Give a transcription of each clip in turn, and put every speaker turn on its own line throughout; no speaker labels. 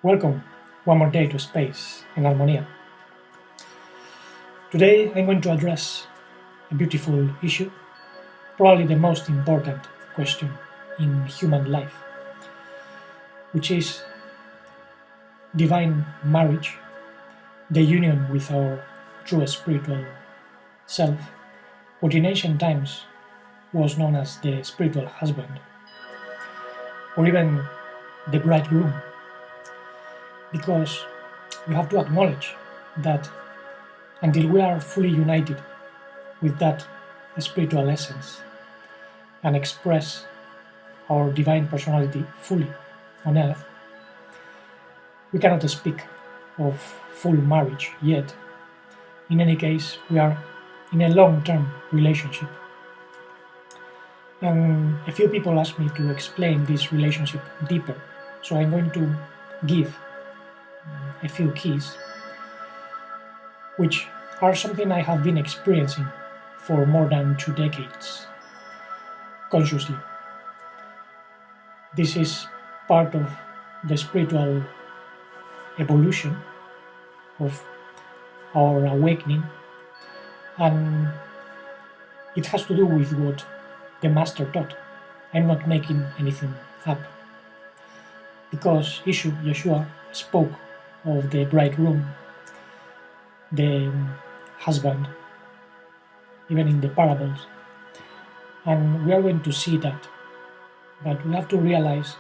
Welcome one more day to Space and Harmonia. Today I'm going to address a beautiful issue, probably the most important question in human life, which is divine marriage, the union with our true spiritual self, what in ancient times was known as the spiritual husband, or even the bridegroom, because we have to acknowledge that until we are fully united with that spiritual essence and express our divine personality fully on earth, we cannot speak of full marriage yet. In any case, we are in a long-term relationship. And a few people asked me to explain this relationship deeper, so I'm going to give a few keys, which are something I have been experiencing for more than 2 decades consciously. This is part of the spiritual evolution of our awakening, and it has to do with what the Master taught. I'm not making anything up, because Yeshua spoke of the bridegroom, the husband, even in the parables, and we are going to see that. But we have to realize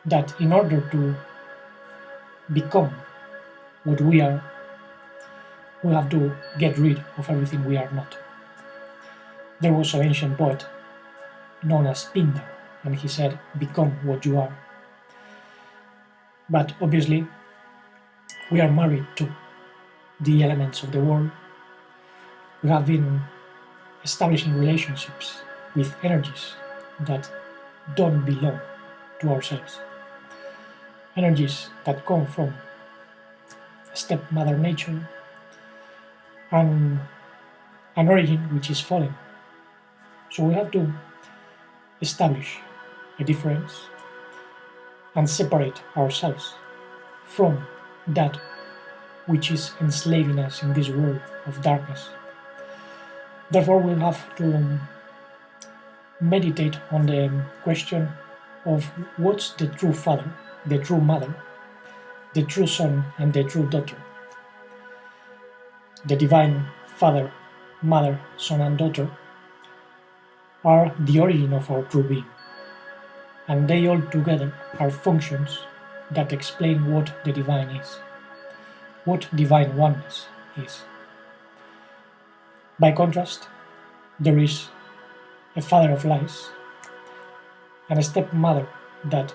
that in order to become what we are, we have to get rid of everything we are not. There was an ancient poet known as Pindar, and he said, "Become what you are." But obviously, we are married to the elements of the world. We have been establishing relationships with energies that don't belong to ourselves. Energies that come from stepmother nature and an origin which is fallen. So we have to establish a difference and separate ourselves from that which is enslaving us in this world of darkness. Therefore, we have to meditate on the question of what's the true father, the true mother, the true son, and the true daughter. The divine father, mother, son, and daughter are the origin of our true being, and they all together are functions that explain what the divine is, what divine oneness is. By contrast, there is a father of lies and a stepmother that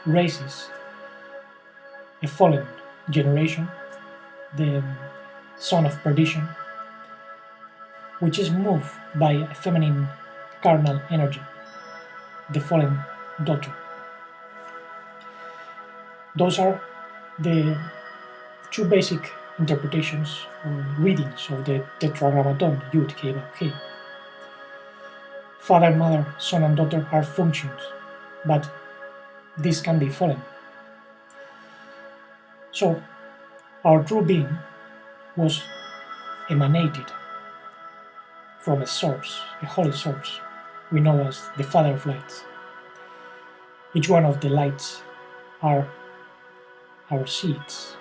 raises a fallen generation, the son of perdition, which is moved by a feminine carnal energy, the fallen daughter. Those are the two basic interpretations or readings of the Tetragrammaton Yud Kei Vav Kei. Father, mother, son, and daughter are functions, but this can be fallen. So, our true being was emanated from a source, a holy source, we know as the Father of Lights. Each one of the lights are our seeds.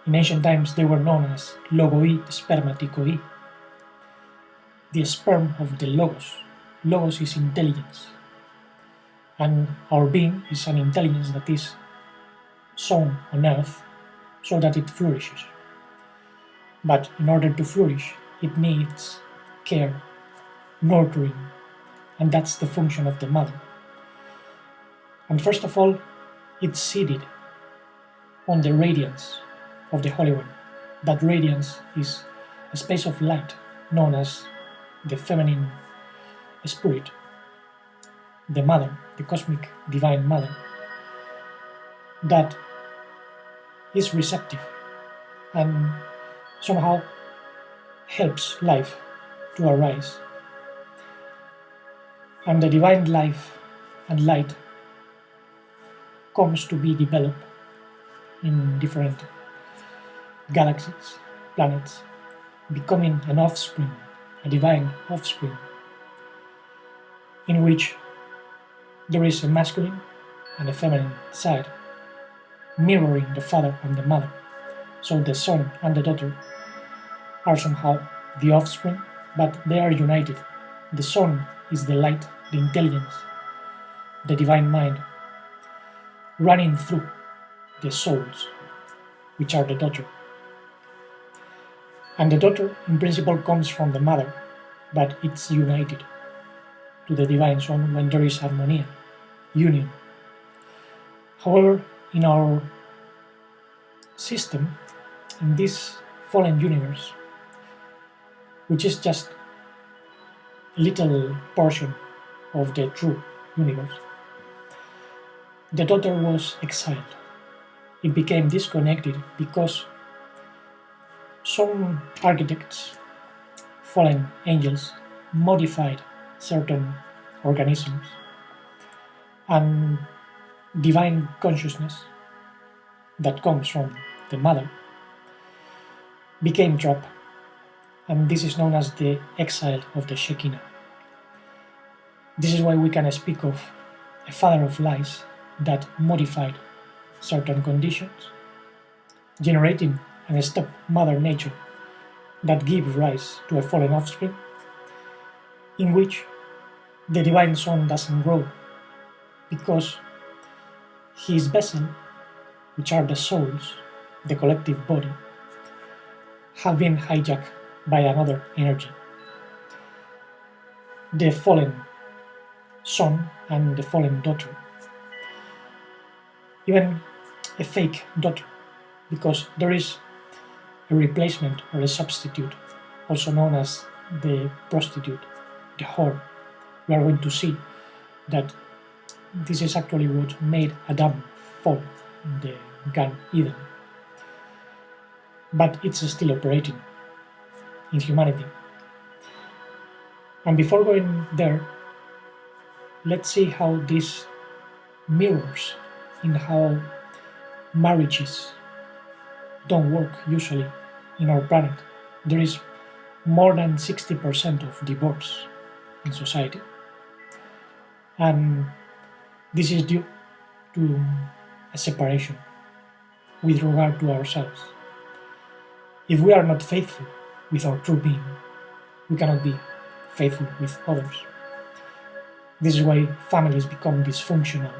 In ancient times, they were known as logoi spermatikoi, the sperm of the Logos. Logos is intelligence, and our being is an intelligence that is sown on earth so that it flourishes. But in order to flourish, it needs care, nurturing, and that's the function of the mother. And first of all, it's seated on the radiance of the Holy One. That radiance is a space of light known as the feminine spirit, the mother, the cosmic divine mother, that is receptive and somehow helps life to arise. And the divine life and light comes to be developed in different galaxies, planets, becoming an offspring, a divine offspring, in which there is a masculine and a feminine side, mirroring the father and the mother. So the son and the daughter are somehow the offspring, but they are united. The son is the light, the intelligence, the divine mind, running through the souls, which are the daughter. And the daughter, in principle, comes from the mother, but it's united to the divine son when there is harmonia, union. However, in our system, in this fallen universe, which is just a little portion of the true universe, the daughter was exiled. It became disconnected because some architects, fallen angels, modified certain organisms, and divine consciousness that comes from the mother became trapped, and this is known as the exile of the Shekinah. This is why we can speak of a father of lies that modified certain conditions, generating a step-mother nature that gives rise to a fallen offspring, in which the divine son doesn't grow because his vessel, which are the souls, the collective body, have been hijacked by another energy. The fallen son and the fallen daughter, even a fake daughter, because there is a replacement or a substitute, also known as the prostitute, the whore. We are going to see that this is actually what made Adam fall in the Gan Eden. But it's still operating in humanity. And before going there, let's see how this mirrors in how marriages don't work usually in our planet. There is more than 60% of divorce in society. And this is due to a separation with regard to ourselves. If we are not faithful with our true being, we cannot be faithful with others. This is why families become dysfunctional.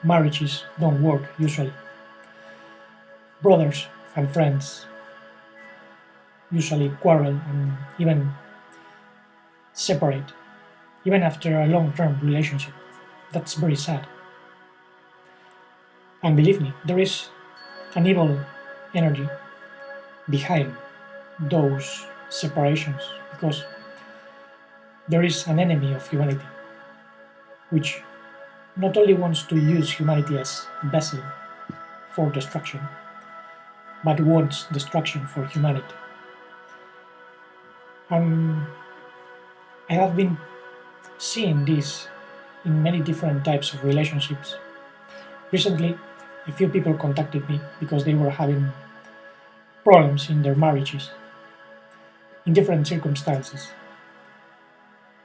Marriages don't work usually. Brothers and friends usually quarrel and even separate, even after a long-term relationship. That's very sad. And believe me, there is an evil energy behind those separations, because there is an enemy of humanity which not only wants to use humanity as a vessel for destruction, but wants destruction for humanity. And I have been seeing this in many different types of relationships. Recently, a few people contacted me because they were having problems in their marriages in different circumstances.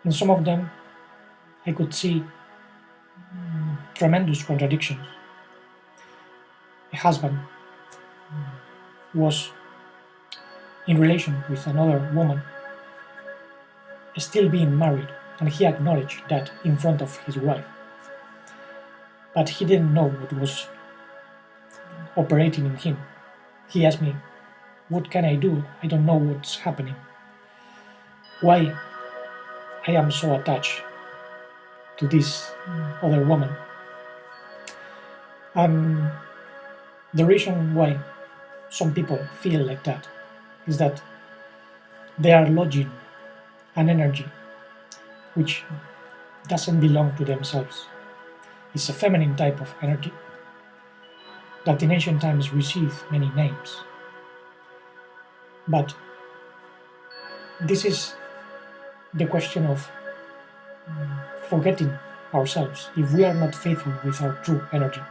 In some of them, I could see tremendous contradictions. A husband was in relation with another woman, still being married, and he acknowledged that in front of his wife. But he didn't know what was operating in him. He asked me, "What can I do? I don't know what's happening. Why I am so attached to this other woman?" And the reason why some people feel like that is that they are lodging an energy which doesn't belong to themselves. It's a feminine type of energy that in ancient times received many names. But this is the question of forgetting ourselves if we are not faithful with our true energy.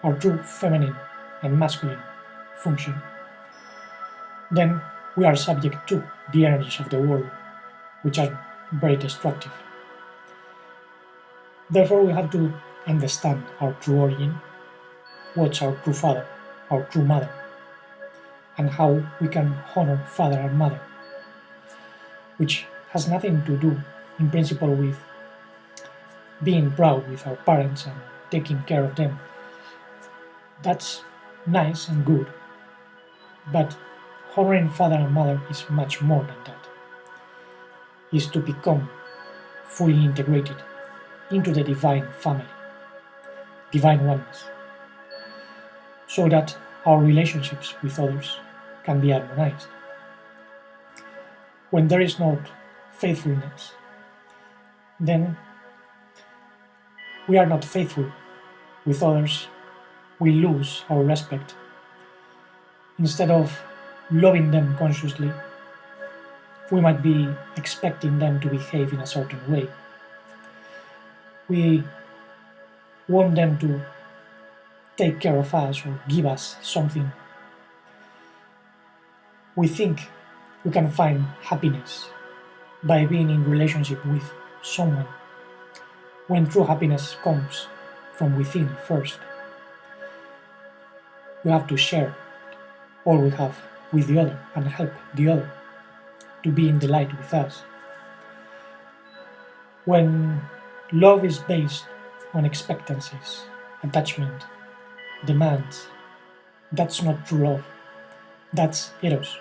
our true feminine and masculine function, then we are subject to the energies of the world, which are very destructive. Therefore, we have to understand our true origin, what's our true father, our true mother, and how we can honor father and mother, which has nothing to do, in principle, with being proud with our parents and taking care of them. That's nice and good, but honoring father and mother is much more than that. Is to become fully integrated into the divine family, divine oneness, so that our relationships with others can be harmonized. When there is not faithfulness, then we are not faithful with others, we lose our respect. Instead of loving them consciously, we might be expecting them to behave in a certain way. We want them to take care of us or give us something. We think we can find happiness by being in relationship with someone, when true happiness comes from within first. We have to share all we have with the other and help the other to be in the light with us. When love is based on expectancies, attachment, demands, that's not true love, that's eros,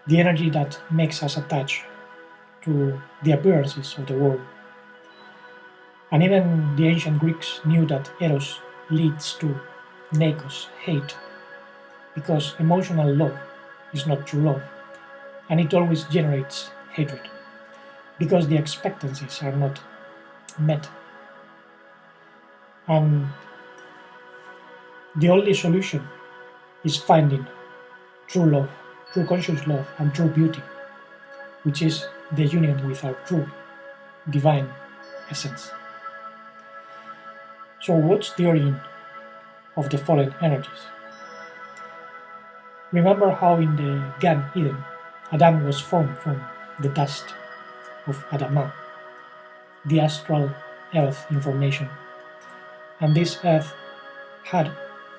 the energy that makes us attach to the appearances of the world. And even the ancient Greeks knew that eros leads to nekos, hate, because emotional love is not true love, and it always generates hatred, because the expectancies are not met. And the only solution is finding true love, true conscious love, and true beauty, which is the union with our true divine essence. So what's the origin of the fallen energies? Remember how in the Gan Eden, Adam was formed from the dust of Adamah, the astral earth information, and this earth had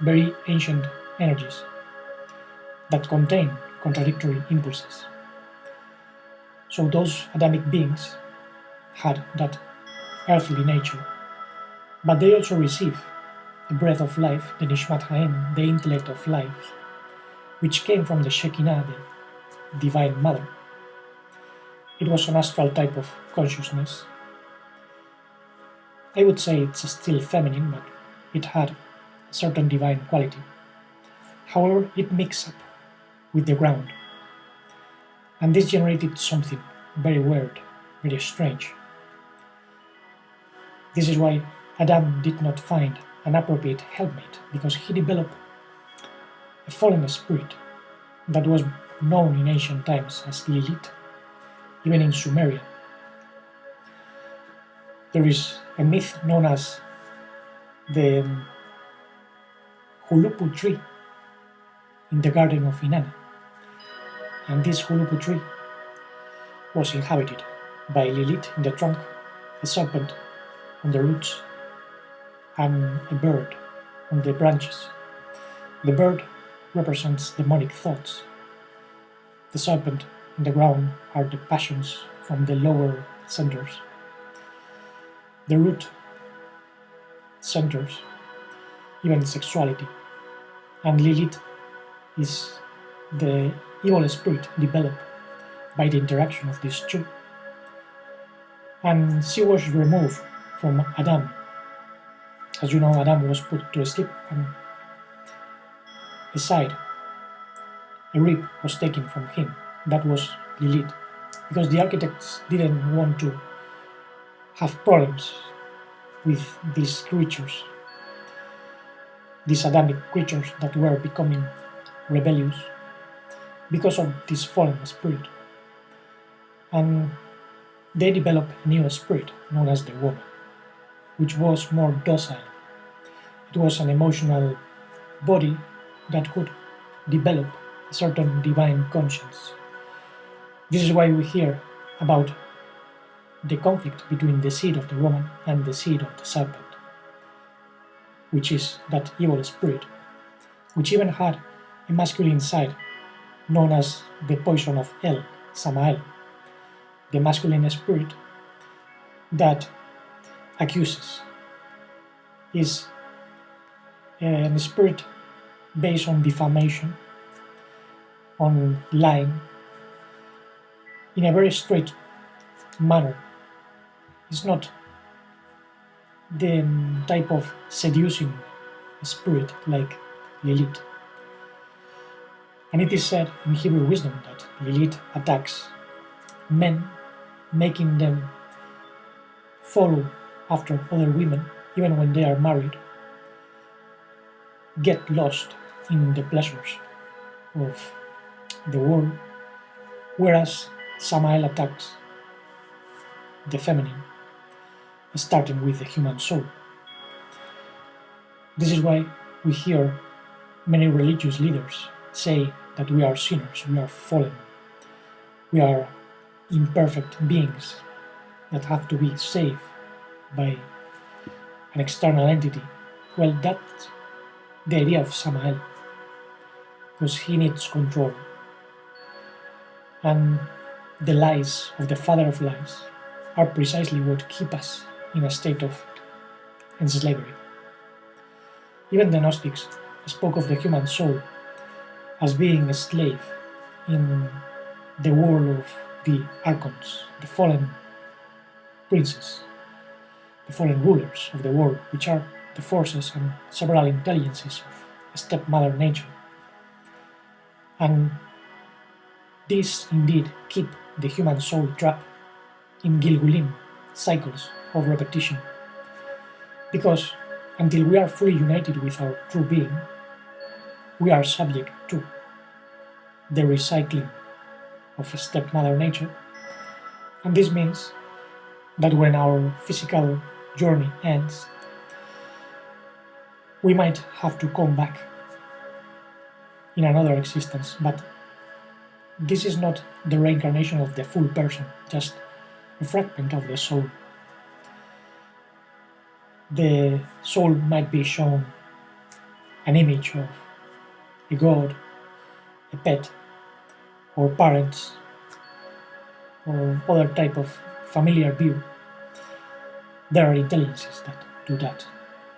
very ancient energies that contain contradictory impulses. So those Adamic beings had that earthly nature, but they also received the breath of life, the Nishmat Haim, the intellect of life, which came from the Shekinah, the Divine Mother. It was an astral type of consciousness. I would say it's still feminine, but it had a certain divine quality. However, it mixed up with the ground, and this generated something very weird, very strange. This is why Adam did not find an appropriate helpmate, because he developed a fallen spirit that was known in ancient times as Lilith, even in Sumeria. There is a myth known as the Hulupu tree in the garden of Inanna, and this Hulupu tree was inhabited by Lilith in the trunk, a serpent on the roots, and a bird on the branches. The bird represents demonic thoughts. The serpent in the ground are the passions from the lower centers. The root centers even sexuality, and Lilith is the evil spirit developed by the interaction of these two. And she was removed from Adam. As you know, Adam was put to sleep, and aside, a rib was taken from him. That was Lilith, because the architects didn't want to have problems with these creatures, these Adamic creatures that were becoming rebellious because of this fallen spirit. And they developed a new spirit known as the woman, which was more docile It was an emotional body that could develop a certain divine conscience. This is why we hear about the conflict between the seed of the woman and the seed of the serpent, which is that evil spirit, which even had a masculine side known as the poison of El, Samael, the masculine spirit that accuses, is a spirit based on defamation, on lying, in a very straight manner. It's not the type of seducing spirit like Lilith. And it is said in Hebrew wisdom that Lilith attacks men, making them follow after other women, even when they are married, get lost in the pleasures of the world, whereas Samael attacks the feminine, starting with the human soul. This is why we hear many religious leaders say that we are sinners, we are fallen, we are imperfect beings that have to be saved by an external entity. Well, that's the idea of Samael, because he needs control. And the lies of the father of lies are precisely what keep us in a state of enslavement. Even the Gnostics spoke of the human soul as being a slave in the world of the archons, the fallen princes, the fallen rulers of the world, which are the forces and several intelligences of stepmother nature. And these indeed keep the human soul trapped in Gilgulim cycles of repetition, because until we are fully united with our true being, we are subject to the recycling of stepmother nature, and this means that when our physical journey ends, we might have to come back in another existence, but this is not the reincarnation of the full person, just a fragment of the soul. The soul might be shown an image of a god, a pet, or parents, or other type of familiar view. There are intelligences that do that,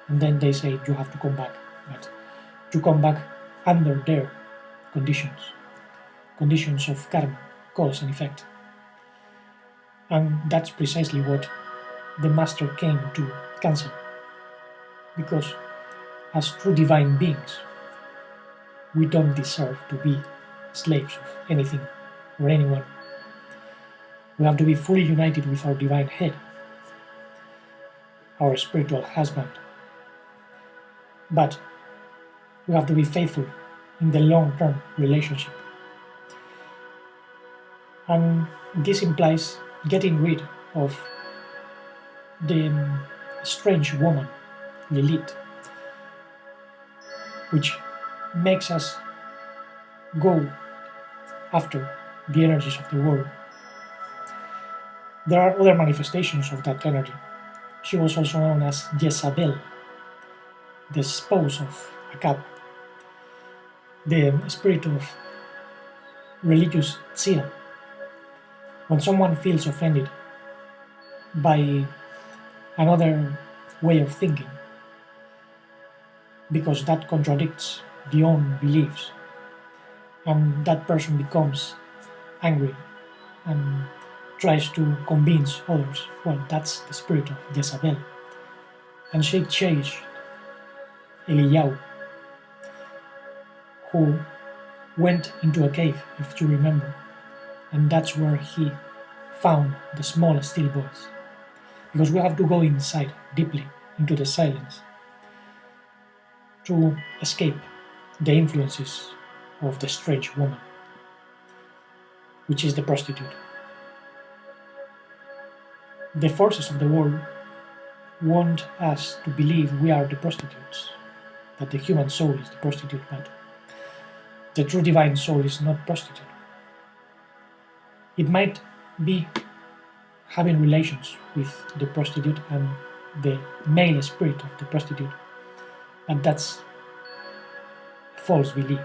and then they say you have to come back, but to come back under their conditions of karma, cause and effect. And that's precisely what the Master came to cancel, because as true divine beings, we don't deserve to be slaves of anything or anyone. We have to be fully united with our divine head, our spiritual husband. But we have to be faithful in the long-term relationship. And this implies getting rid of the strange woman, Lilith, which makes us go after the energies of the world. There are other manifestations of that energy. She was also known as Jezabel, the spouse of Akab, the spirit of religious zeal. When someone feels offended by another way of thinking, because that contradicts the own beliefs, and that person becomes angry and tries to convince others, well, that's the spirit of Jezabel. And she chased Eliyahu, who went into a cave, if you remember, and that's where he found the small still voice, because we have to go inside deeply into the silence to escape the influences of the strange woman, which is the prostitute. The forces of the world want us to believe we are the prostitutes, that the human soul is the prostitute, but the true divine soul is not prostitute. It might be having relations with the prostitute and the male spirit of the prostitute, but that's a false belief.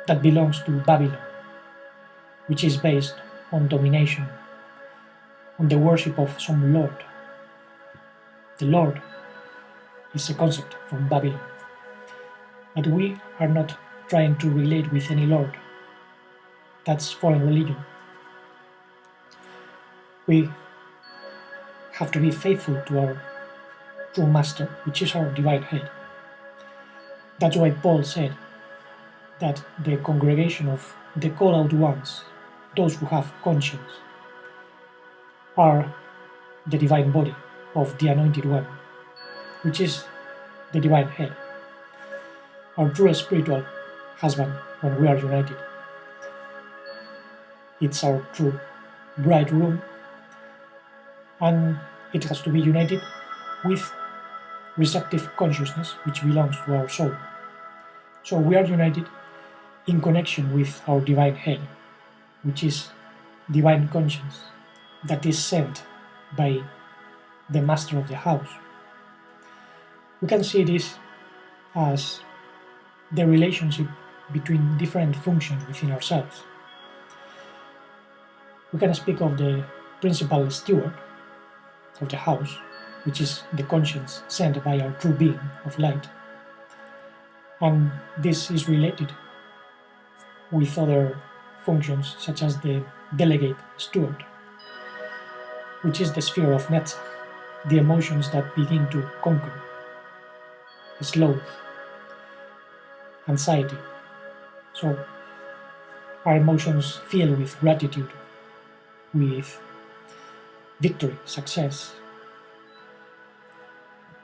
That belongs to Babylon, which is based on domination, on the worship of some lord. The lord is a concept from Babylon, but we are not trying to relate with any lord. That's fallen religion. We have to be faithful to our true master, which is our divine head. That's why Paul said that the congregation of the called out ones, those who have conscience, are the divine body of the anointed one, which is the divine head, our true spiritual husband when we are united. It's our true bridegroom, and it has to be united with receptive consciousness, which belongs to our soul. So we are united in connection with our divine head, which is divine conscience, that is sent by the master of the house. We can see this as the relationship between different functions within ourselves. We can speak of the principal steward of the house, which is the conscience sent by our true being of light, and this is related with other functions such as the delegate steward, which is the sphere of Netzach, the emotions that begin to conquer: sloth, anxiety. So our emotions fill with gratitude, with victory, success,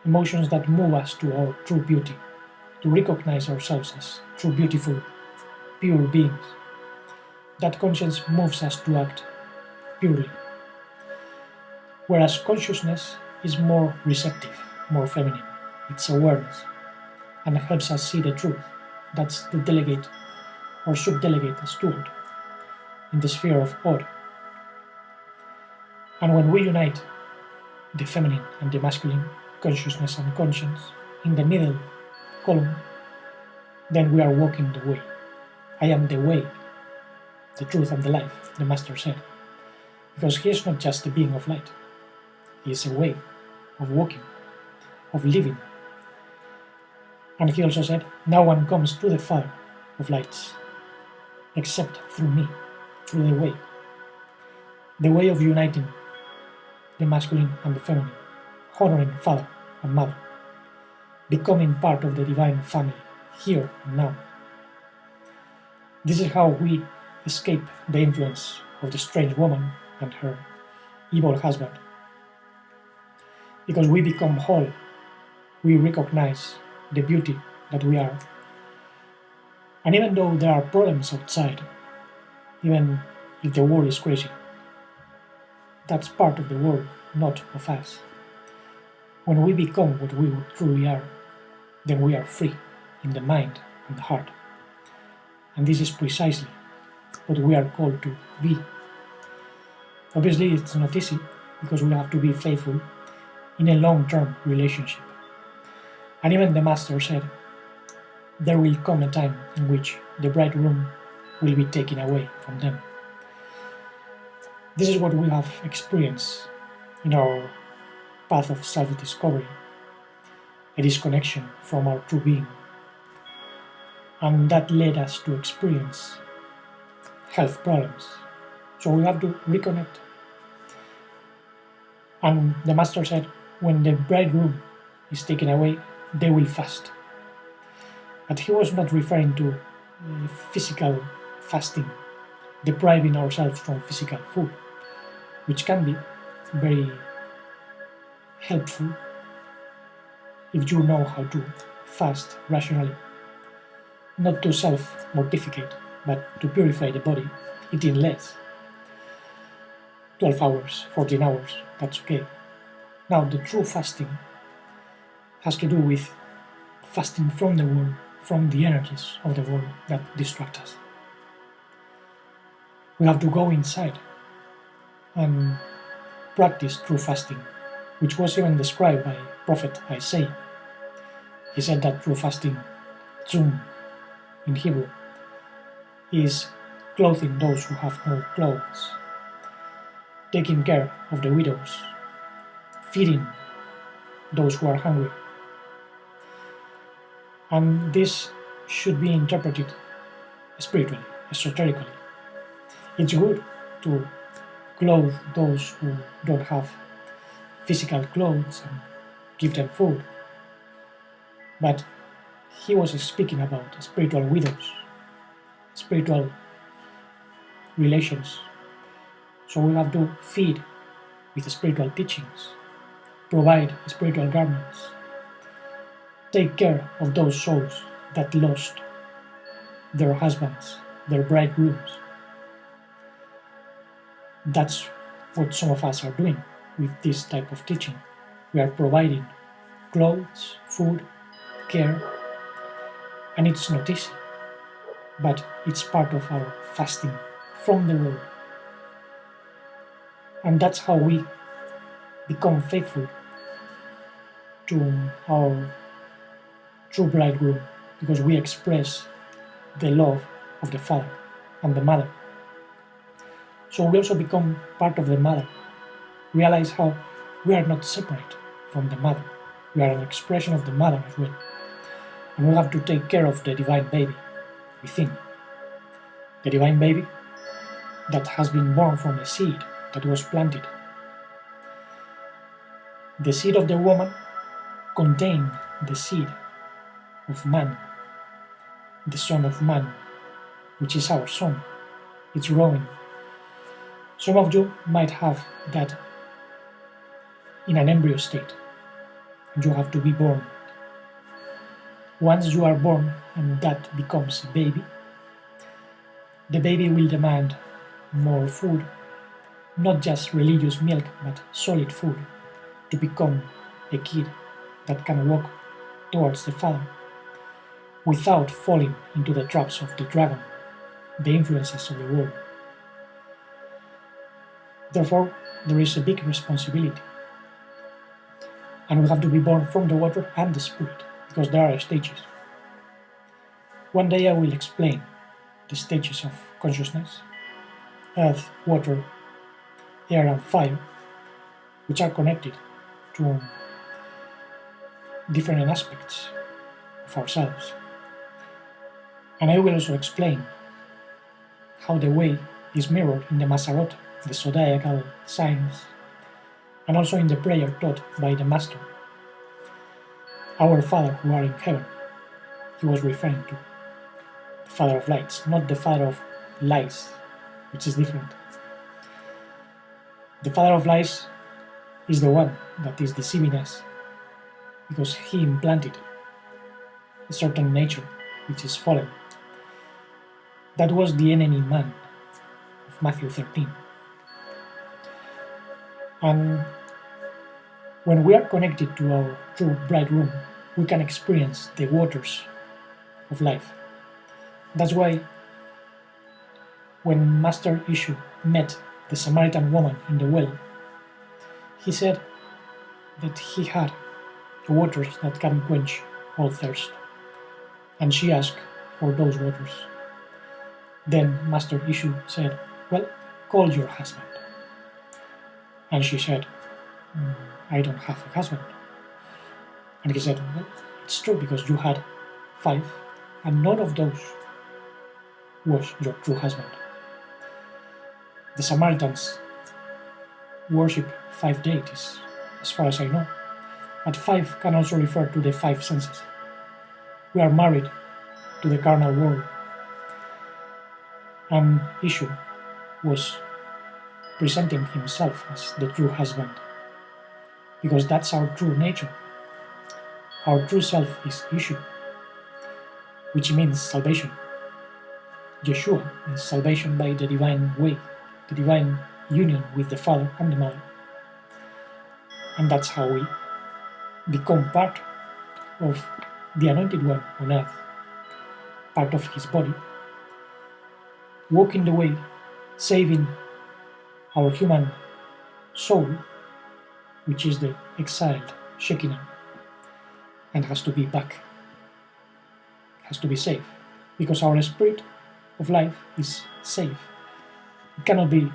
emotions that move us to our true beauty, to recognize ourselves as true, beautiful, pure beings. That conscience moves us to act purely, whereas consciousness is more receptive, more feminine. It's awareness, and helps us see the truth. That's the delegate or subdelegate steward in the sphere of order. And when we unite the feminine and the masculine, consciousness and conscience, in the middle column, then we are walking the way. I am the way, the truth and the life, the Master said. Because he is not just a being of light, he is a way of walking, of living. And he also said, no one comes to the Father of lights except through me, through the way of uniting the masculine and the feminine, honoring father and mother, becoming part of the divine family, here and now. This is how we escape the influence of the strange woman and her evil husband. Because we become whole, we recognize the beauty that we are. And even though there are problems outside, even if the world is crazy, that's part of the world, not of us. When we become what we truly are, then we are free in the mind and the heart. And this is precisely what we are called to be. Obviously, it's not easy, because we have to be faithful in a long-term relationship. And even the Master said, there will come a time in which the bridegroom will be taken away from them. This is what we have experienced in our path of self-discovery, a disconnection from our true being. And that led us to experience health problems. So we have to reconnect. And the Master said, when the bridegroom is taken away, they will fast. But he was not referring to physical fasting, depriving ourselves from physical food, which can be very helpful if you know how to fast rationally. Not to self-mortificate, but to purify the body, eating less. 12 hours, 14 hours, that's okay. Now, the true fasting has to do with fasting from the world, from the energies of the world that distract us. We have to go inside and practice true fasting, which was even described by Prophet Isaiah. He said that true fasting, tzum in Hebrew, is clothing those who have no clothes, taking care of the widows, feeding those who are hungry. And this should be interpreted spiritually, esoterically. It's good to clothe those who don't have physical clothes and give them food. But he was speaking about spiritual widows, spiritual relations. So we have to feed with spiritual teachings, provide spiritual garments, take care of those souls that lost their husbands, their bridegrooms. That's what some of us are doing with this type of teaching. We are providing clothes, food, care, and it's not easy, but it's part of our fasting from the world. And that's how we become faithful to our true bridegroom, because we express the love of the father and the mother. So we also become part of the mother, realize how we are not separate from the mother. We are an expression of the mother as well. And we have to take care of the divine baby within. The divine baby that has been born from a seed that was planted. The seed of the woman contained the seed of man, the Son of Man, which is our son. It's growing. Some of you might have that in an embryo state, and you have to be born. Once you are born and that becomes a baby, the baby will demand more food, not just religious milk, but solid food, to become a kid that can walk towards the Father without falling into the traps of the dragon, the influences of the world. Therefore, there is a big responsibility. And we have to be born from the water and the spirit, because there are stages. One day I will explain the stages of consciousness: earth, water, air and fire, which are connected to different aspects of ourselves. And I will also explain how the way is mirrored in the Masarot, the zodiacal signs, and also in the prayer taught by the Master. Our Father who are in heaven, he was referring to the Father of lights, not the Father of lies, which is different. The Father of lies is the one that is deceiving us, because he implanted a certain nature which is fallen. That was the enemy man of Matthew 13. And when we are connected to our true bridegroom, we can experience the waters of life. That's why when Master Yeshu met the Samaritan woman in the well, he said that he had the waters that can quench all thirst. And she asked for those waters. Then Master Yeshu said, "Well, call your husband." And she said, "I don't have a husband." And he said, "Well, it's true, because you had 5, and none of those was your true husband." The Samaritans worship 5 deities, as far as I know, but 5 can also refer to the 5 senses. We are married to the carnal world, and Yeshu was presenting himself as the true husband, because that's our true nature. Our true self is Yeshu, which means salvation. Yeshua is salvation by the divine way, the divine union with the Father and the Mother. And that's how we become part of the Anointed One on earth, part of his body, walking the way, saving our human soul, which is the exiled Shekinah, and has to be back, has to be safe, because our spirit of life is safe. It cannot be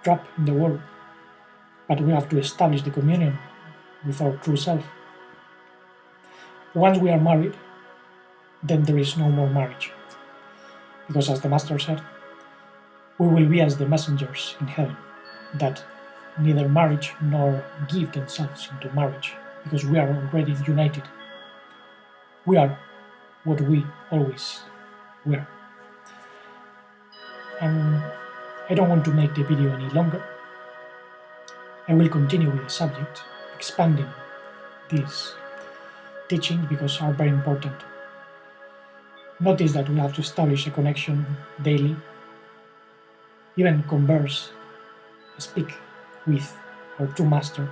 trapped in the world, but we have to establish the communion with our true self. Once we are married, then there is no more marriage, because as the Master said, we will be as the messengers in heaven, that neither marriage nor give themselves into marriage, because we are already united. We are what we always were. And I don't want to make the video any longer. I will continue with the subject, expanding these teachings because are very important. Notice that we have to establish a connection daily, even converse, speak with our true Master,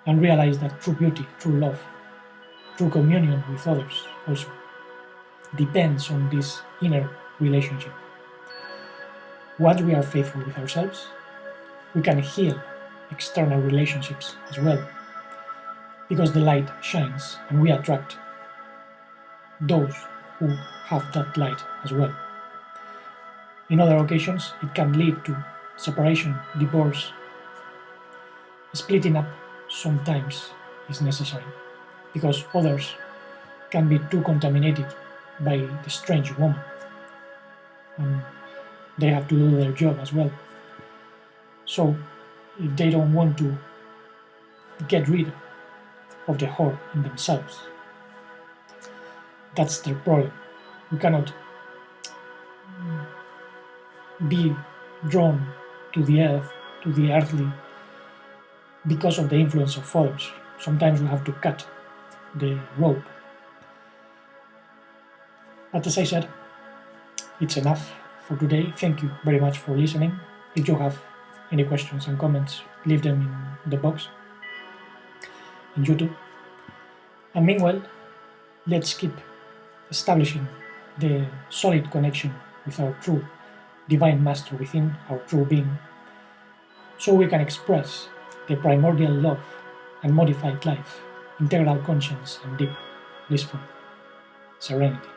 and realize that true beauty, true love, true communion with others also depends on this inner relationship. Once we are faithful with ourselves, we can heal external relationships as well, because the light shines and we attract those who have that light as well. In other occasions, it can lead to separation, divorce. Splitting up sometimes is necessary, because others can be too contaminated by the strange woman, and they have to do their job as well. So, if they don't want to get rid of the whore in themselves, that's their problem. We cannot be drawn to the earth, to the earthly, because of the influence of others. Sometimes we have to cut the rope. But as I said, it's enough for today. Thank you very much for listening. If you have any questions and comments, leave them in the box in YouTube. And meanwhile, let's keep establishing the solid connection with our true Divine Master within our true being, so we can express the primordial love and modified life, integral conscience, and deep, blissful serenity.